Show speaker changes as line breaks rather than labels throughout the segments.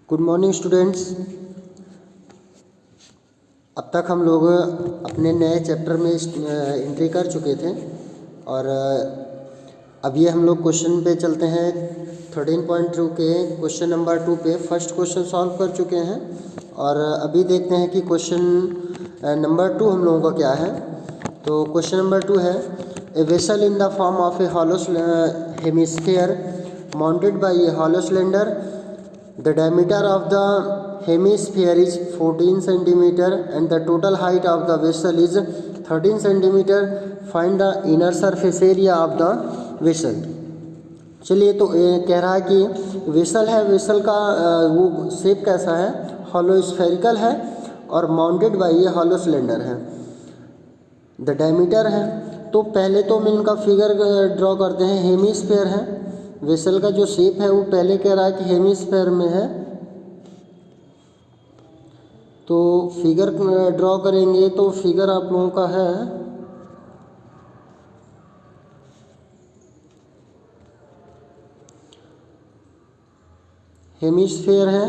Good morning students. अब तक हम लोग अपने नए चैप्टर में एंट्री कर चुके थे और अभी हम लोग क्वेश्चन पे चलते हैं। 13.2 के क्वेश्चन नंबर 2 पे फर्स्ट क्वेश्चन सॉल्व कर चुके हैं और अभी देखते हैं कि क्वेश्चन नंबर 2 हम लोगों का क्या है। तो क्वेश्चन नंबर 2 है, a vessel in the form of a hollow hemisphere mounted by a hollow cylinder. The diameter of the hemisphere is 14 centimeter and the total height of the vessel is 13 centimeter. Find the inner surface area of the vessel. चलिए, तो कह रहा है कि vessel है, vessel का वो shape कैसा है, हॉलो स्फेरिकल है और माउंटेड बाय ये हॉलो सिलेंडर है। द डायमीटर है, तो पहले तो हम इनका फिगर ड्रॉ करते हैं। हेमिस्फीयर है, वेसल का जो शेप है वो पहले कह रहा है कि हेमिस्फीयर में है, तो फिगर ड्रॉ करेंगे। तो फिगर आप लोगों का है हेमिस्फीयर है।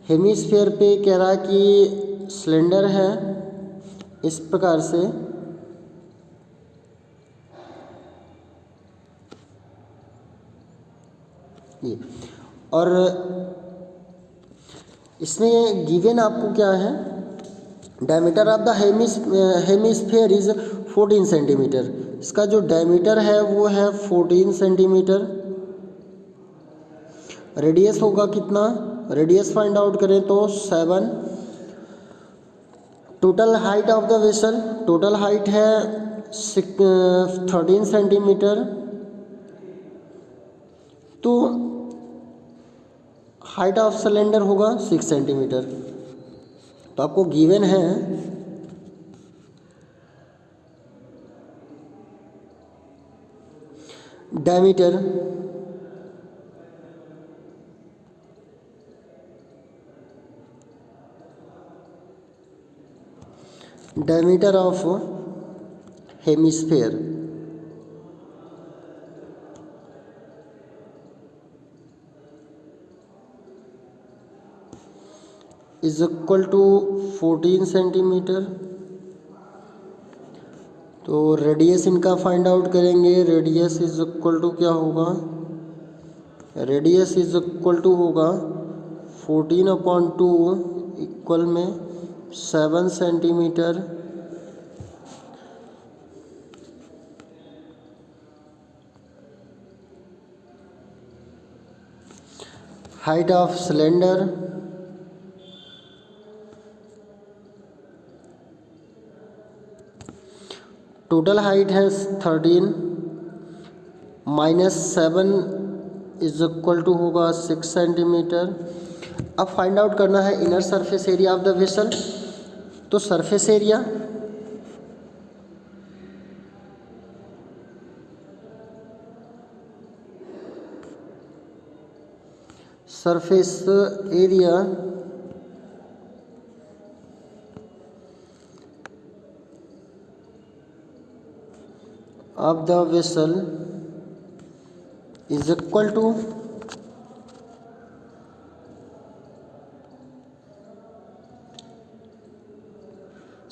हेमिस्फीयर पे कह रहा है कि सिलेंडर है इस प्रकार से, ये, और इसमें गिवन आपको क्या है, diameter of the hemisphere is 14 centimetre. इसका जो डायमीटर है वो है 14 सेंटीमीटर। रेडियस होगा कितना, रेडियस फाइंड आउट करें तो 7। Total height of the vessel, total height है 13 सेंटीमीटर। तो हाइट ऑफ सिलेंडर होगा 6 सेंटीमीटर। तो आपको गिवन है diameter, diameter of hemisphere is equal to 14 centimetre. तो रेडियस इनका फाइंड आउट करेंगे। रेडियस इज इक्वल टू क्या होगा, रेडियस इज इक्वल टू होगा 14/2 इक्वल में 7 centimetre. Height of cylinder total height है 13 माइनस 7 इज इक्वल टू होगा 6 सेंटीमीटर। अब फाइंड आउट करना है inner surface area of the vessel. तो surface area, surface area of the vessel is equal to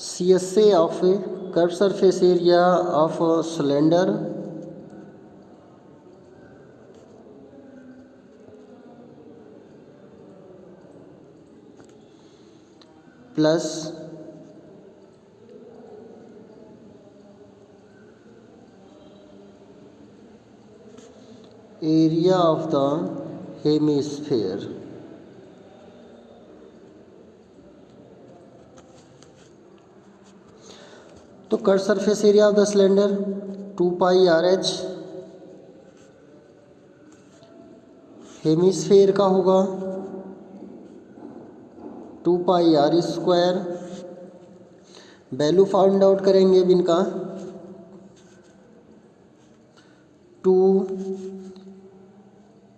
CSA of a curved surface area of a cylinder plus area of the hemisphere. तो curve surface area of the cylinder 2πRH, hemisphere का होगा 2πr²। Value find out करेंगे अब इनका। 2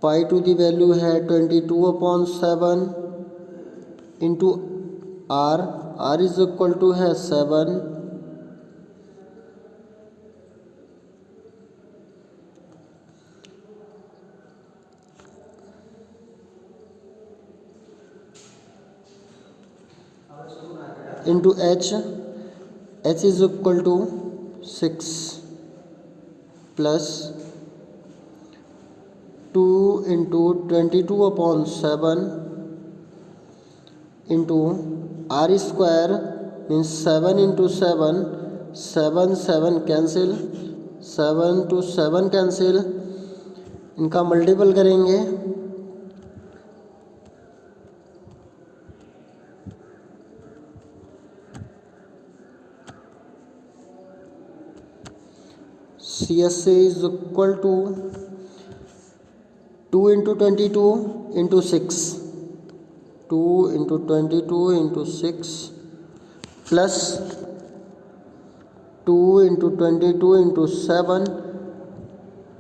पाई to the value है 22/7 into R, R is equal to है 7। Into H, H is equal to 6 plus 2 into 22/7 into R square means 7 into 7, 7 cancel, 7 to 7 cancel, इनका multiple करेंगे C S C is equal to 2 into 22 into 6, 2 into 22 into 6 plus 2 into 22 into 7,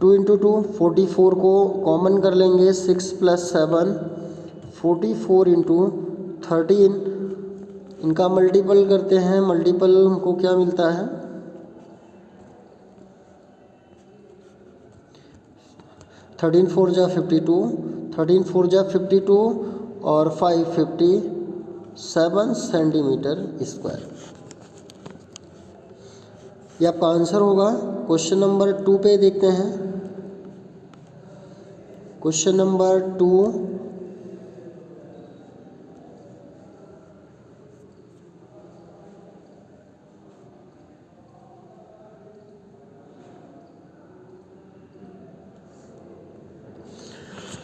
2 into 2 44 को common कर लेंगे, 6 plus 7 44 into 13, इनका multiple करते हैं, multiple हमको क्या मिलता है 13 4 जा 52, 13 4 जा 52 और 5 57 सेंटीमीटर स्क्वायर। ये आपका आंसर होगा। क्वेश्चन नंबर 2 पे देखते हैं। Question number 2,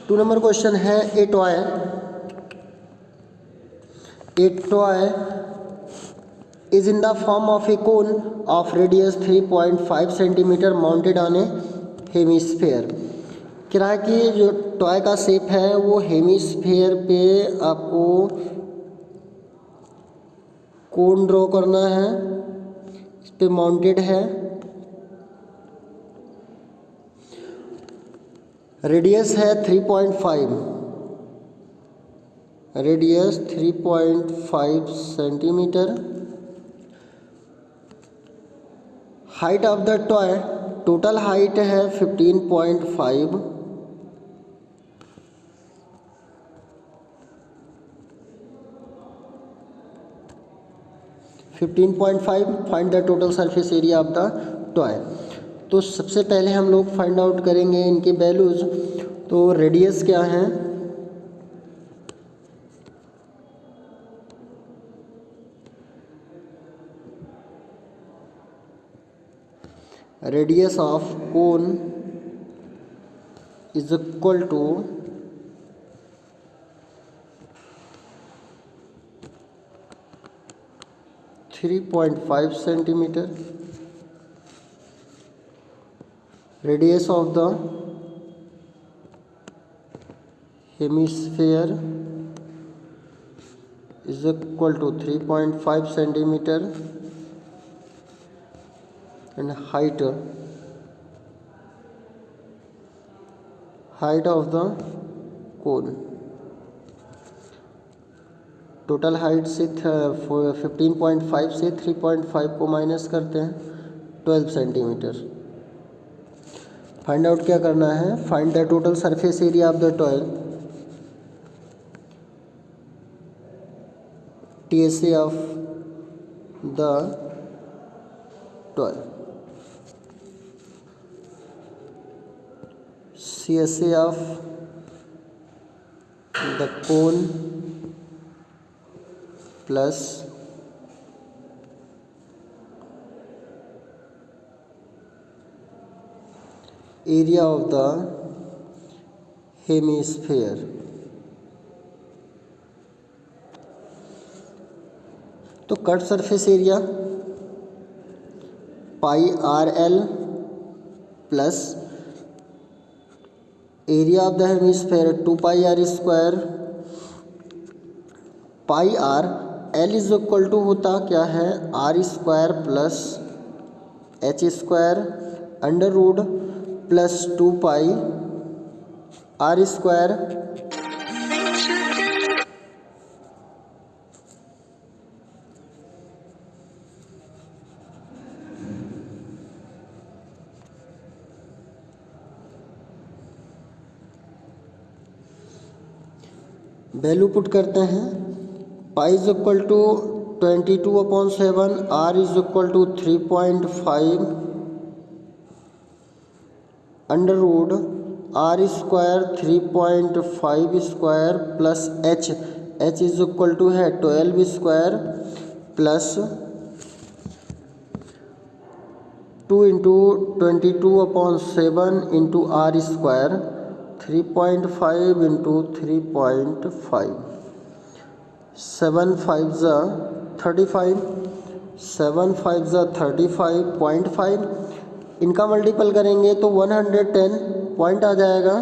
two number question है a toy is in the form of a cone of radius 3.5 centimeter mounted on a hemisphere। कह रहा है कि जो टॉय का शेप है वो हेमिस्फेयर पे आपको कोन ड्रॉ करना है, इस पे माउंटेड है, रेडियस है 3.5, radius 3.5 centimetre, height of the toy, total height है 15.5, find the total surface area of the toy. तो सबसे पहले हम लोग फाइंड आउट करेंगे इनके वैल्यूज। तो रेडियस क्या है, radius of cone is equal to 3.5 centimetre, radius of the hemisphere is equal to 3.5 centimetre and height of the cone, total height से 15.5 से 3.5 को माइनस करते हैं 12 सेंटीमीटर। फाइंड आउट क्या करना है, find the total surface area of the toy, TSA of the toy, CSA of the cone plus area of the hemisphere। तो cut surface area pi R L plus area of the hemisphere 2 pi are square, pi R L is equal to होता क्या है R square plus H square under root plus 2 pi are square value put करते हैं pi is equal to 22/7, r is equal to 3.5 under root r square 3.5 square plus h is equal to है 12 square plus 2 into 22/7 into r square 3.5 into 3.5 7 5 ज़ा 35 7 5 ज़ा 35.5 इनका multiple करेंगे तो 110 point आ जाएगा।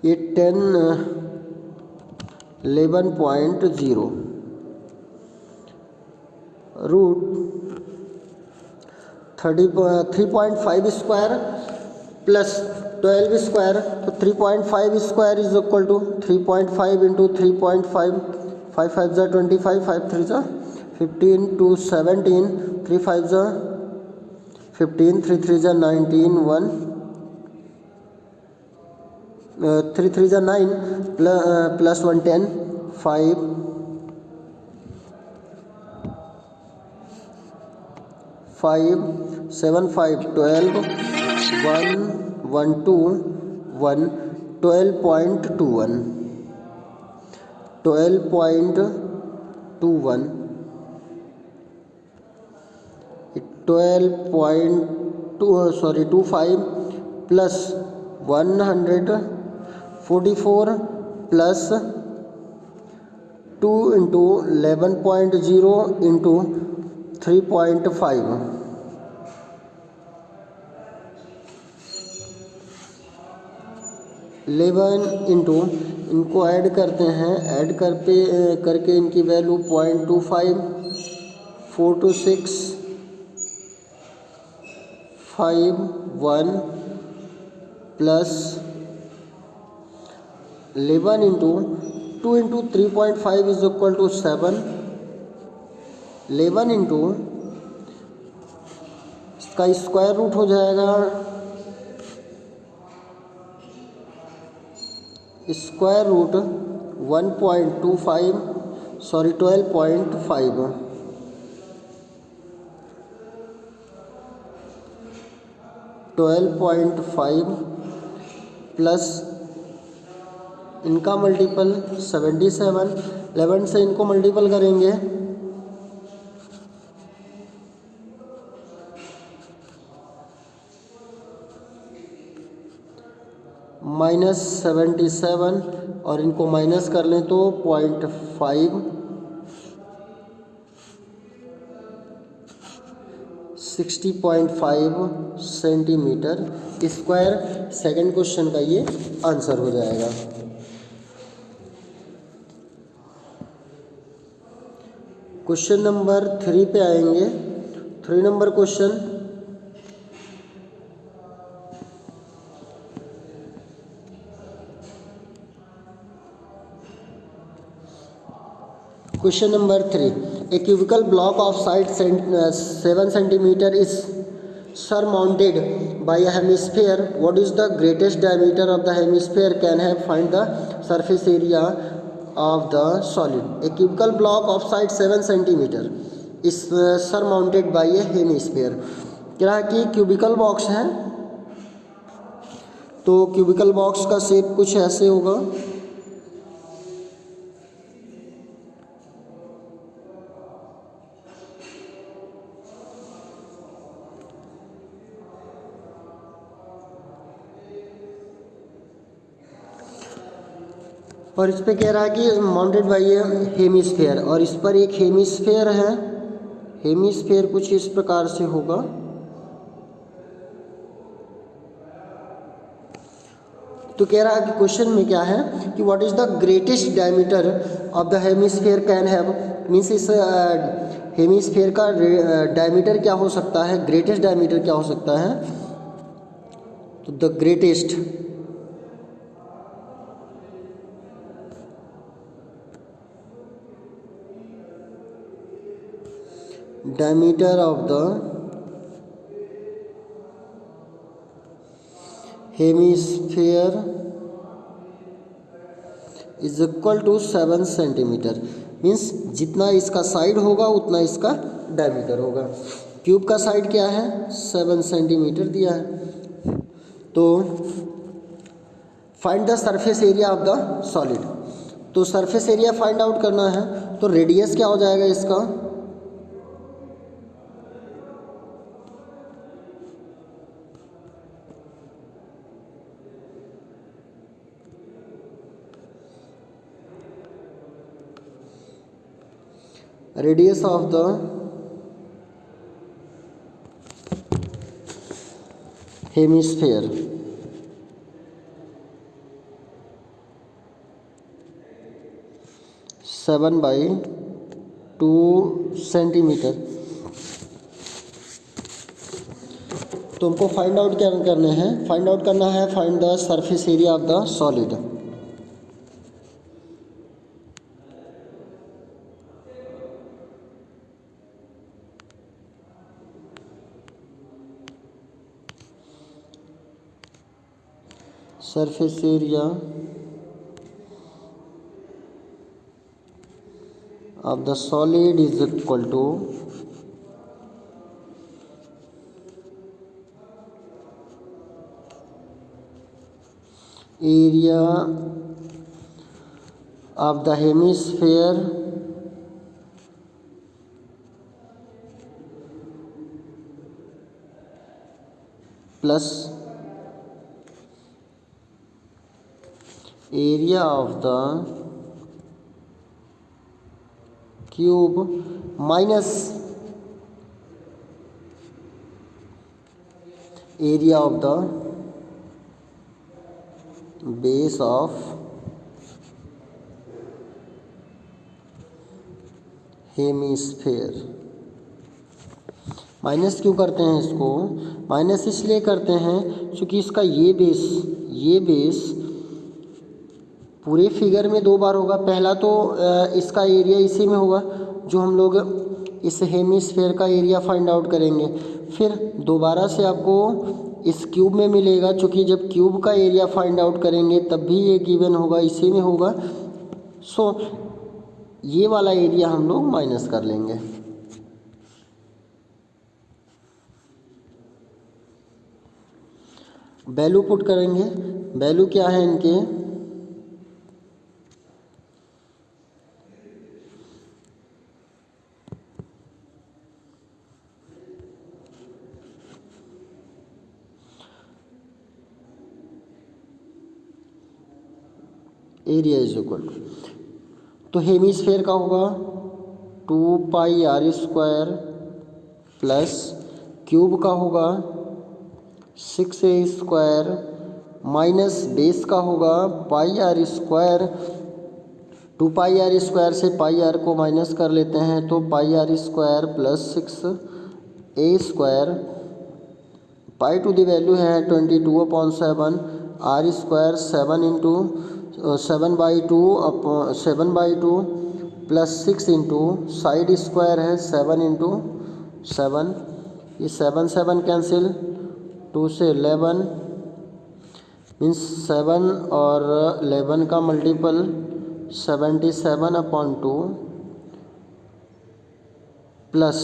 ये 11.0 रूट 3.5 स्क्वायर प्लस 12 स्क्वायर, तो 3.5 square is equal to 3.5 into 3.5 5 5 ज़ा 25 5 3 ज़ा 15 2 17 3 5 ज़ा 15 3 3 ज़ा 19 1 3 3 ज़ा 9 plus 1 10 5 5 7 5 12 1 1 2 1 12.21 12.21 25 plus 144 plus 2 into 11.0 into 3.5 11 into इनको ऐड करते हैं, ऐड करके इनकी value 0.25 426 5 1 plus 11 into 2 into 3.5 is equal to 7 11 into इसका स्क्वायर रूट हो जाएगा, स्क्वायर रूट 12.5 12.5 प्लस इनका मल्टीपल 77 11 से इनको मल्टीपल करेंगे -77 और इनको माइनस कर लें तो 0.5 60.5 सेंटीमीटर स्क्वायर। सेकंड क्वेश्चन का ये आंसर हो जाएगा। क्वेश्चन नंबर 3 पे आएंगे। 3 number question, question number 3, A cubical block of side 7 centimetre is surmounted by a hemisphere. What is the greatest diameter of the hemisphere? Can have find the surface area of the solid. A cubical block of side 7 centimeter is surmounted by a hemisphere. क्या है कि cubical box है, तो cubical box का shape कुछ ऐसे होगा। और इस पे कह रहा है कि माउंटेड बाई ए हेमिस्फेयर, और इस पर एक हेमिस्फेयर है। हेमिस्फेयर कुछ इस प्रकार से होगा। तो कह रहा है कि क्वेश्चन में क्या है कि what is the greatest diameter of the hemisphere can have, means इस हेमिस्फेयर का डायमीटर क्या हो सकता है, ग्रेटेस्ट डायमीटर क्या हो सकता है। तो the greatest diameter of the hemisphere is equal to 7 centimetre. Means जितना इसका साइड होगा उतना इसका डायमीटर होगा। क्यूब का साइड क्या है, 7 सेंटीमीटर दिया है। तो find the surface area of the solid. तो सरफेस एरिया फाइंड आउट करना है, तो रेडियस क्या हो जाएगा इसका, radius of the hemisphere seven by 2 centimetre. तो हमको फाइंड आउट क्या करने हैं, फाइंड आउट करना है find the surface area of the solid. Surface area of the solid is equal to area of the hemisphere plus area of the cube minus area of the base of hemisphere. Minus क्यों करते हैं इसको, minus इसलिए करते हैं क्योंकि इसका ये बेस पूरे फिगर में 2 बार होगा। पहला तो इसका एरिया इसी में होगा जो हम लोग इस हेमिस्फेयर का एरिया फाइंड आउट करेंगे, फिर दोबारा से आपको इस क्यूब में मिलेगा, क्योंकि जब क्यूब का एरिया फाइंड आउट करेंगे तब भी ये गिवन होगा, इसी में होगा। सो ये वाला एरिया हम लोग माइनस कर लेंगे। वैल्यू पुट करेंगे, वैल्यू क्या है इनके, एरिया इज इक्वल टू, तो हेमिस्फेयर का होगा 2 pi are square plus cube का होगा 6a स्क्वायर माइनस बेस का होगा pi are square. 2 pi are square से पाई आर को माइनस कर लेते हैं तो pi are square plus 6a square. Pi to the value है 22/7, r square 7/2 plus 6 into side square है 7/7। ये 7 कैंसिल, 2 से 11 मीन्स 7 और 11 का मल्टीपल 77/2 प्लस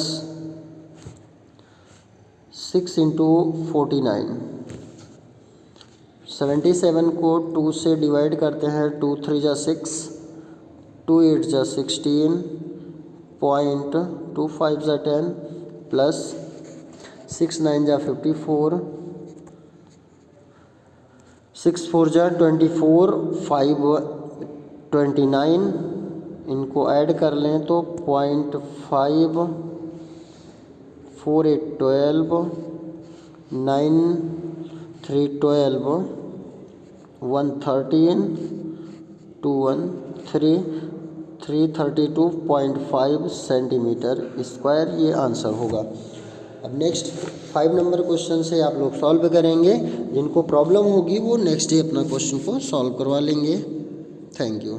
6 इंटू 49। 77 को 2 से डिवाइड करते हैं, 2 3 जा 6, 2 8 जा 16, 0.25 जा 10 प्लस 6 9 जा 54, 6 4 जा 24, 5 29। इनको ऐड कर लें तो 0.5 4 8 12 9 3 12 1 13 2 1 3 332.5 सेंटीमीटर स्क्वायर ये आंसर होगा। अब नेक्स्ट 5 नंबर क्वेश्चन से आप लोग सॉल्व करेंगे। जिनको प्रॉब्लम होगी वो नेक्स्ट डे अपना क्वेश्चन को सॉल्व करवा लेंगे। Thank you.